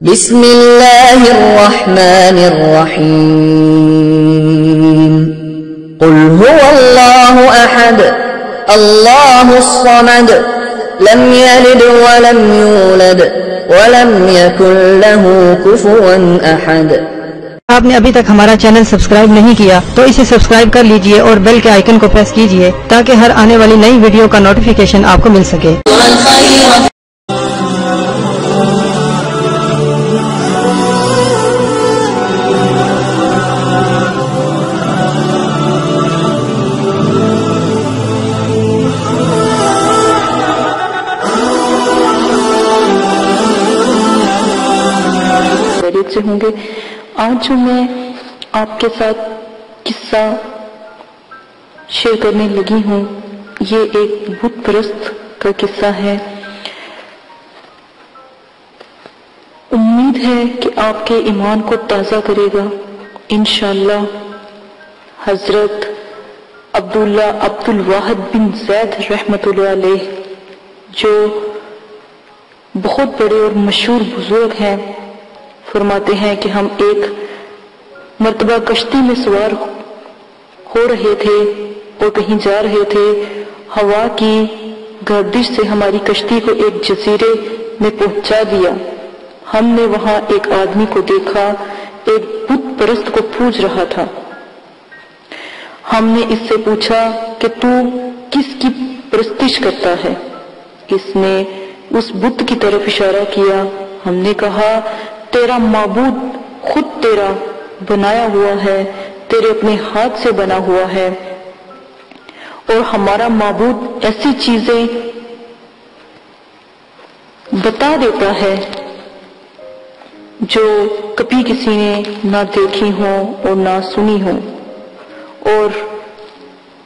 بسم اللہ الرحمن الرحیم قل هو اللہ احد اللہ الصمد لم یلد ولم یولد ولم یکن له کفوا احد۔ آپ نے ابھی تک ہمارا چینل سبسکرائب نہیں کیا تو اسے سبسکرائب کر لیجئے اور بیل کے آئیکن کو پریس کیجئے تاکہ ہر آنے والی نئی ویڈیو کا نوٹیفیکیشن آپ کو مل سکے۔ سے ہوں گے۔ آج جو میں آپ کے ساتھ قصہ شیئر کرنے لگی ہوں یہ ایک بت پرست کا قصہ ہے۔ امید ہے کہ آپ کے ایمان کو تازہ کرے گا انشاءاللہ۔ حضرت عبداللہ عبد الواحد بن زید رحمۃ اللہ علیہ جو بہت بڑے اور مشہور بزرگ ہیں فرماتے ہیں کہ ہم ایک مرتبہ کشتی میں سوار ہو رہے تھے اور کہیں جا رہے تھے۔ ہوا کی گردش سے ہماری کشتی کو ایک جزیرے میں پہنچا دیا۔ ہم نے وہاں ایک آدمی کو دیکھا، ایک بت پرست کو پوج رہا تھا۔ ہم نے اس سے پوچھا کہ تو کس کی پرستش کرتا ہے؟ اس نے اس بت کی طرف اشارہ کیا۔ ہم نے کہا تیرا معبود خود تیرا بنایا ہوا ہے، تیرے اپنے ہاتھ سے بنا ہوا ہے، اور ہمارا معبود ایسی چیزیں بتا دیتا ہے جو کبھی کسی نے نہ دیکھی ہو اور نہ سنی ہو، اور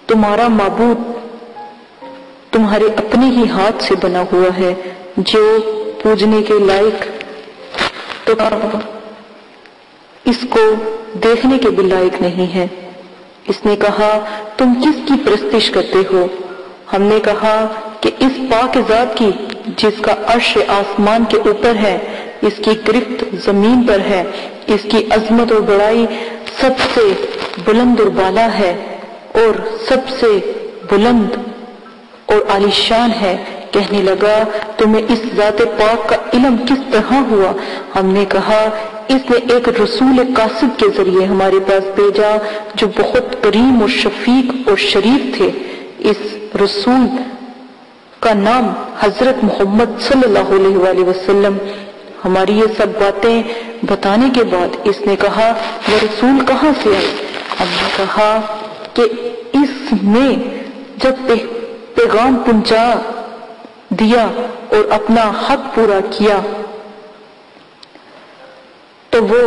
تمہارا معبود تمہارے اپنے ہی ہاتھ سے بنا ہوا ہے جو پوجنے کے لائق تو اس کو دیکھنے کے بھی لائق نہیں ہے۔ اس نے کہا تم کس کی پرستش کرتے ہو؟ ہم نے کہا کہ اس پاک ذات کی جس کا عرش آسمان کے اوپر ہے، اس کی گرفت زمین پر ہے، اس کی عظمت اور بڑائی سب سے بلند اور بالا ہے اور سب سے بلند اور عالی شان ہے۔ کہنے لگا تمہیں اس ذات پاک کا علم کس طرح ہوا؟ ہم نے کہا اس نے ایک رسول قاصد کے ذریعے ہمارے پاس بھیجا جو بہت کریم اور شفیق اور شریف تھے۔ اس رسول کا نام حضرت محمد صلی اللہ علیہ وآلہ وسلم۔ ہماری یہ سب باتیں بتانے کے بعد اس نے کہا وہ رسول کہاں سے آئے؟ ہم نے کہا کہ اس نے جب پیغام پہنچا دیا اور اپنا حق پورا کیا تو وہ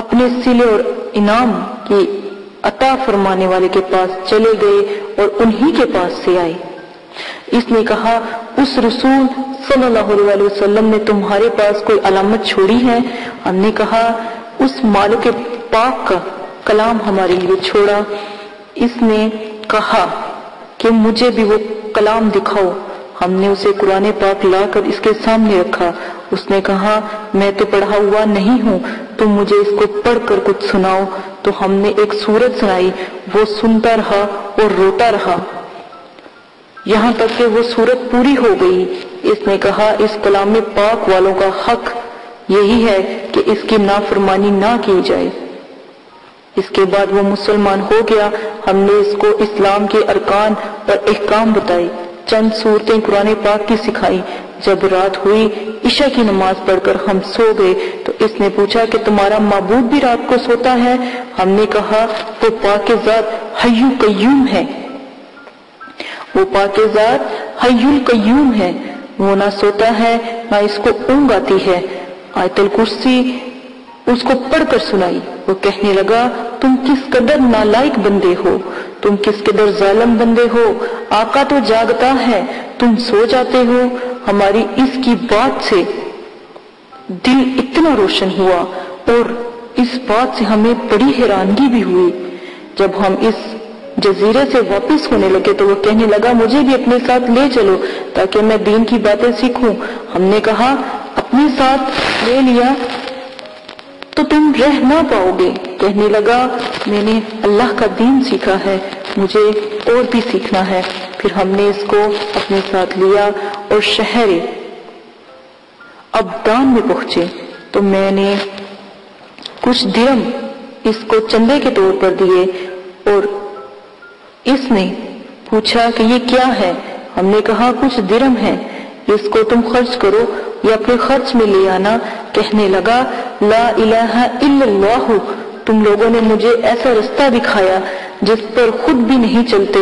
اپنے صلے اور انعام کی عطا فرمانے والے کے پاس چلے گئے اور انہی کے پاس سے آئے۔ اس نے کہا اس رسول صلی اللہ علیہ وسلم نے تمہارے پاس کوئی علامت چھوڑی ہے؟ ہم نے کہا اس مالک پاک کا کلام ہمارے لیے چھوڑا۔ اس نے کہا کہ مجھے بھی وہ کلام دکھاؤ۔ ہم نے اسے قرآن پاک لا کر اس کے سامنے رکھا۔ اس نے کہا میں تو پڑھا ہوا نہیں ہوں، تم مجھے اس کو پڑھ کر کچھ سناؤ۔ تو ہم نے ایک سورت سنائی، وہ سنتا رہا اور روتا رہا یہاں تک کہ وہ سورت پوری ہو گئی۔ اس نے کہا اس کلام پاک والوں کا حق یہی ہے کہ اس کی نافرمانی نہ کی جائے۔ اس کے بعد وہ مسلمان ہو گیا۔ ہم نے اس کو اسلام کے ارکان اور احکام بتائے، چند صورتیں قرآن پاک کی سکھائی۔ جب رات ہوئی عشاء کی نماز پڑھ کر ہم سو گئے تو اس نے پوچھا کہ تمہارا معبود بھی رات کو سوتا ہے؟ ہم نے کہا وہ پاک ذات حی قیوم ہے، وہ پاک ذات حی القیوم ہے، وہ نہ سوتا ہے نہ اس کو اونگ آتی ہے۔ آیت الکرسی اس کو پڑھ کر سنائی۔ وہ کہنے لگا تم کس قدر نالائق بندے ہو، تم کس قدر ظالم بندے ہو، آقا تو جاگتا ہے تم سو جاتے ہو۔ ہماری اس کی بات سے دل اتنا روشن ہوا اور اس بات سے ہمیں بڑی حیرانگی بھی ہوئی۔ جب ہم اس جزیرے سے واپس ہونے لگے تو وہ کہنے لگا مجھے بھی اپنے ساتھ لے چلو تاکہ میں دین کی باتیں سیکھوں۔ ہم نے کہا اپنے ساتھ لے لیا تو تم رہ نہ پاؤگے۔ کہنے لگا میں نے اللہ کا دین سیکھا ہے، مجھے اور بھی سیکھنا ہے۔ پھر ہم نے اس کو اپنے ساتھ لیا اور شہر ابدان میں پہنچے تو میں نے کچھ درم اس کو چندے کے طور پر دیے اور اس نے پوچھا کہ یہ کیا ہے؟ ہم نے کہا کچھ درم ہے، اس کو تم خرچ کرو یا اپنے خرچ میں لے آنا۔ کہنے لگا لا الہ الا اللہ، تم لوگوں نے مجھے ایسا رستہ دکھایا جس پر خود بھی نہیں چلتے۔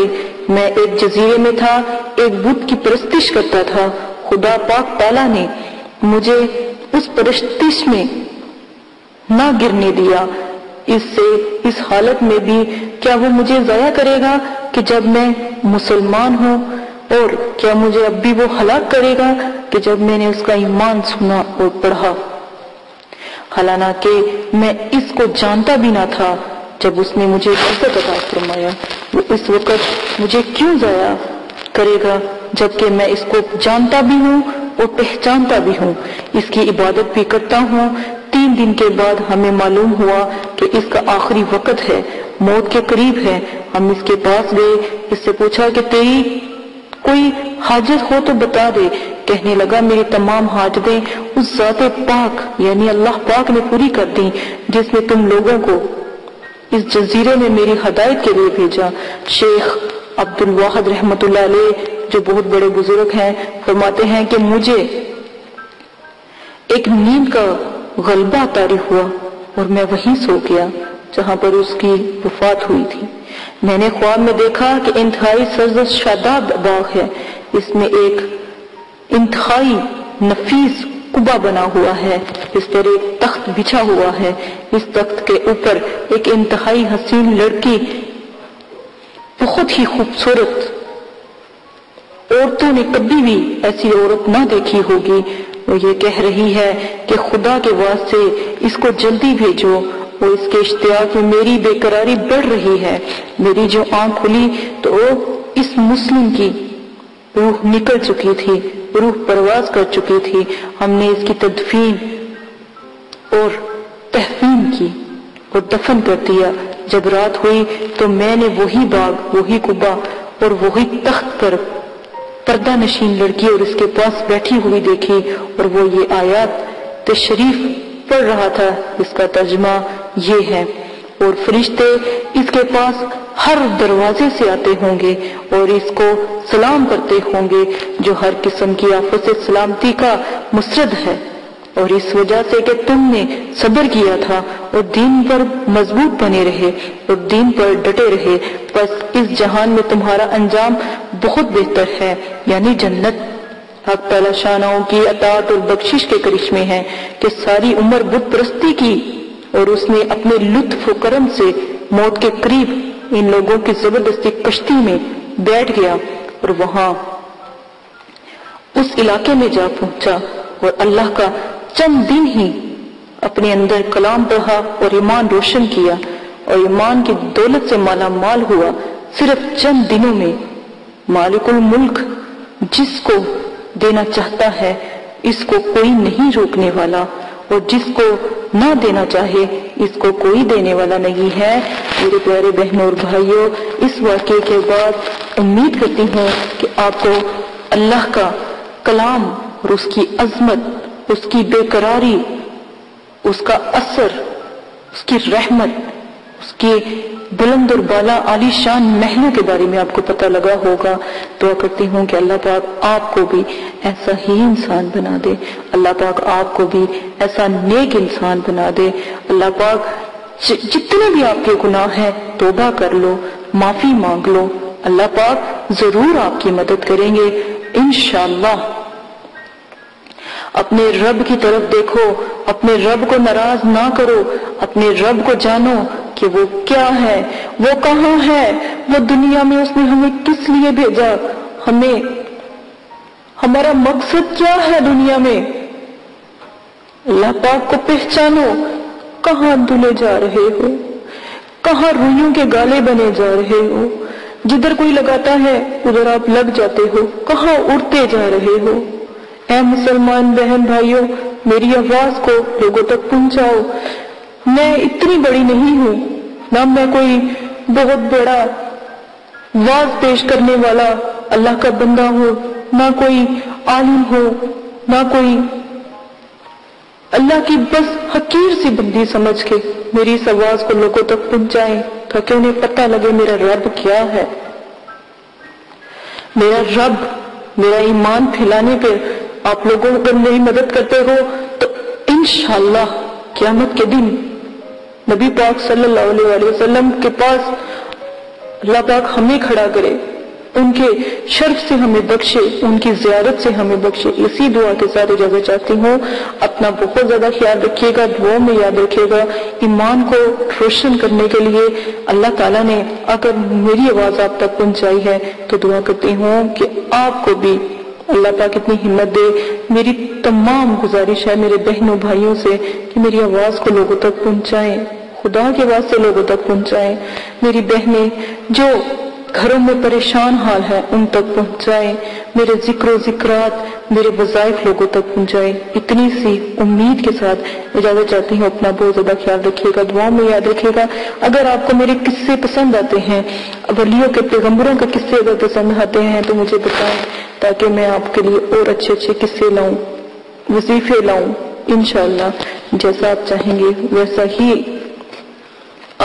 میں ایک جزیرے میں تھا، ایک بت کی پرستش کرتا تھا، خدا پاک تعالیٰ نے مجھے اس پرستش میں نہ گرنے دیا۔ اس سے اس حالت میں بھی کیا وہ مجھے ضائع کرے گا کہ جب میں مسلمان ہوں، اور کیا مجھے اب بھی وہ ہلاک کرے گا کہ جب میں نے اس کا ایمان سنا اور پڑھا؟ حالانکہ میں اس کو جانتا بھی نہ تھا۔ جب اس نے مجھے عزت عطا فرمایا، وہ اس وقت مجھے کیوں ضائع کرے گا جبکہ میں اس کو جانتا بھی ہوں اور پہچانتا بھی ہوں، اس کی عبادت بھی کرتا ہوں۔ 3 دن کے بعد ہمیں معلوم ہوا کہ اس کا آخری وقت ہے، موت کے قریب ہے۔ ہم اس کے پاس گئے، اس سے پوچھا کہ تیری کوئی حاجت ہو تو بتا دے۔ کہنے لگا میری تمام حاجتیں اس ذات پاک یعنی اللہ پاک نے پوری کر دی جس نے تم لوگوں کو اس جزیرے میں میری ہدایت کے لیے بھیجا۔ شیخ عبد الواحد رحمت اللہ علیہ جو بہت بڑے بزرگ ہیں فرماتے ہیں کہ مجھے ایک نیند کا غلبہ طاری ہوا اور میں وہیں سو گیا جہاں پر اس کی وفات ہوئی تھی۔ میں نے خواب میں دیکھا کہ انتہائی سرزد شاداب باغ ہے، اس میں ایک انتہائی نفیس قبہ بنا ہوا ہے، اس پر ایک تخت بچھا ہوا ہے، اس تخت کے اوپر ایک انتہائی حسین لڑکی، بہت ہی خوبصورت، عورتوں نے کبھی بھی ایسی عورت نہ دیکھی ہوگی۔ وہ یہ کہہ رہی ہے کہ خدا کے واسطے اس کو جلدی بھیجو، وہ اس کے اشتیاق میں میری بے قراری بڑھ رہی ہے۔ میری جو آنکھ کھلی تو اس مسلم کی روح نکل چکی تھی، روح پرواز کر چکی تھی۔ ہم نے اس کی تدفین اور تحفین کی اور دفن کر دیا۔ جب رات ہوئی تو میں نے وہی باغ، وہی قبہ اور وہی تخت پر پردہ نشین لڑکی اور اس کے پاس بیٹھی ہوئی دیکھی، اور وہ یہ آیات تشریف پڑھ رہا تھا، اس کا ترجمہ یہ ہے، اور فرشتے اس کے پاس ہر دروازے سے آتے ہوں گے اور اس کو سلام کرتے ہوں گے جو ہر قسم کی آفت سے سلامتی کا مسرد ہے، اور اس وجہ سے کہ تم نے صبر کیا تھا اور دین پر مضبوط بنے رہے اور دین پر ڈٹے رہے، بس اس جہان میں تمہارا انجام بہت بہتر ہے، یعنی جنت۔ حق تعالی شانوں کی اطاعت اور بخشش کے کرشمے ہیں کہ ساری عمر بت پرستی کی اور اس نے اپنے لطف و کرم سے موت کے قریب ان لوگوں کی زبردستی کشتی میں بیٹھ گیا اور وہاں اس علاقے میں جا پہنچا اور اللہ کا چند دن ہی اپنے اندر کلام پڑھا اور ایمان روشن کیا اور ایمان کی دولت سے مالا مال ہوا۔ صرف چند دنوں میں مالک الملک جس کو دینا چاہتا ہے اس کو کوئی نہیں روکنے والا، اور جس کو نہ دینا چاہے اس کو کوئی دینے والا نہیں ہے۔ میرے پیارے بہنوں اور بھائیوں، اس واقعے کے بعد امید کرتی ہوں کہ آپ کو اللہ کا کلام اور اس کی عظمت، اس کی بے قراری، اس کا اثر، اس کی رحمت، اس کی بلند اور بالا عالی شان محلوں کے بارے میں آپ کو پتہ لگا ہوگا۔ دعا کرتی ہوں کہ اللہ پاک آپ کو بھی ایسا ہی انسان بنا دے، اللہ پاک آپ کو بھی ایسا نیک انسان بنا دے۔ اللہ پاک جتنے بھی آپ کے گناہ ہیں توبہ کر لو، معافی مانگ لو، اللہ پاک ضرور آپ کی مدد کریں گے انشاءاللہ۔ اپنے رب کی طرف دیکھو، اپنے رب کو ناراض نہ کرو، اپنے رب کو جانو کہ وہ کیا ہے، وہ کہاں ہے، وہ دنیا میں اس نے ہمیں کس لیے بھیجا، ہمیں ہمارا مقصد کیا ہے دنیا میں۔ اللہ پاک کو پہچانو، کہاں دھلے جا رہے ہو، کہاں رویوں کے گالے بنے جا رہے ہو، جدھر کوئی لگاتا ہے ادھر آپ لگ جاتے ہو، کہاں اڑتے جا رہے ہو۔ اے مسلمان بہن بھائیوں، میری آواز کو لوگوں تک پہنچاؤ. میں اتنی بڑی نہیں ہوں، نہ میں کوئی بہت بڑا واز پیش کرنے والا اللہ کا بندہ ہو، نہ کوئی عالم ہو، نہ کوئی اللہ کی بس حقیر سی بندی سمجھ کے میری اس آواز کو لوگوں تک پہنچائیں تاکہ انہیں پتہ لگے میرا رب کیا ہے. میرا رب، میرا ایمان پھیلانے پہ آپ لوگوں اگر میری مدد کرتے ہو تو انشاءاللہ قیامت کے دن نبی پاک صلی اللہ علیہ وسلم کے پاس اللہ پاک ہمیں کھڑا کرے، ان کے شرف سے ہمیں بخشے، ان کی زیارت سے ہمیں بخشے. اسی دعا کے ساتھ اجازت چاہتی ہوں. اپنا بہت زیادہ خیال رکھیے گا، دعا میں یاد رکھیے گا. ایمان کو روشن کرنے کے لیے اللہ تعالیٰ نے اگر میری آواز آپ تک پہنچائی ہے تو دعا کرتی ہوں کہ آپ کو بھی اللہ پاک اتنی ہمت دے. میری تمام گزارش ہے میرے بہنوں بھائیوں سے کہ میری آواز کو لوگوں تک پہنچائیں، خدا کے واسطے لوگوں تک پہنچائیں. میری بہنیں جو گھروں میں پریشان حال ہے ان تک پہنچائیں، میرے ذکر و ذکرات، میرے وظائف لوگوں تک پہنچائیں. اتنی سی امید کے ساتھ اجازت چاہتی ہوں. اپنا بہت زیادہ خیال رکھیے گا، دعاؤں میں یاد رکھیے گا. اگر آپ کو میرے قصے پسند آتے ہیں، ولیوں کے پیغمبروں کے قصے اگر پسند آتے ہیں تو مجھے بتائیں تاکہ میں آپ کے لیے اور اچھے اچھے قصے لاؤں، وظیفے لاؤں. انشاءاللہ جیسا آپ چاہیں گے ویسا ہی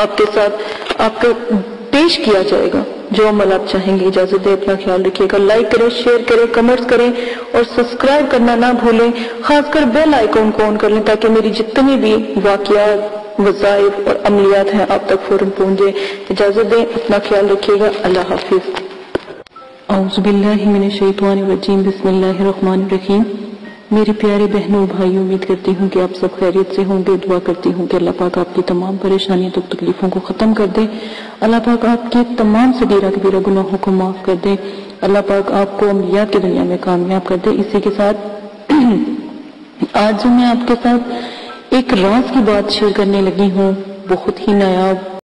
آپ کے ساتھ آپ کو پیش کیا جائے گا، جو عمل آپ چاہیں گے. اجازت دے، اپنا خیال رکھیے گا. لائک کریں، شیئر کریں، کمنٹس کریں اور سبسکرائب کرنا نہ بھولیں. خاص کر بیل آئیکن کو آن کر لیں تاکہ میری جتنی بھی واقعات، وظائف اور عملیات ہیں آپ تک فوراً پہنچے. اجازت دیں، اپنا خیال رکھیے گا. اللہ حافظ. اعوذ باللہ من الشیطان الرجیم. بسم اللہ الرحمن الرحیم. میری پیارے بہنوں بھائیوں، امید کرتی ہوں کہ آپ سب خیریت سے ہوں گے. دعا کرتی ہوں کہ اللہ پاک آپ کی تمام پریشانیوں تو تکلیفوں کو ختم کر دے. اللہ پاک آپ کے تمام صغیرہ کبیرہ گناہوں کو معاف کر دے. اللہ پاک آپ کو عملیات کی دنیا میں کامیاب کر دے. اسی کے ساتھ آج جو میں آپ کے ساتھ ایک راز کی بات شیئر کرنے لگی ہوں، بہت ہی نایاب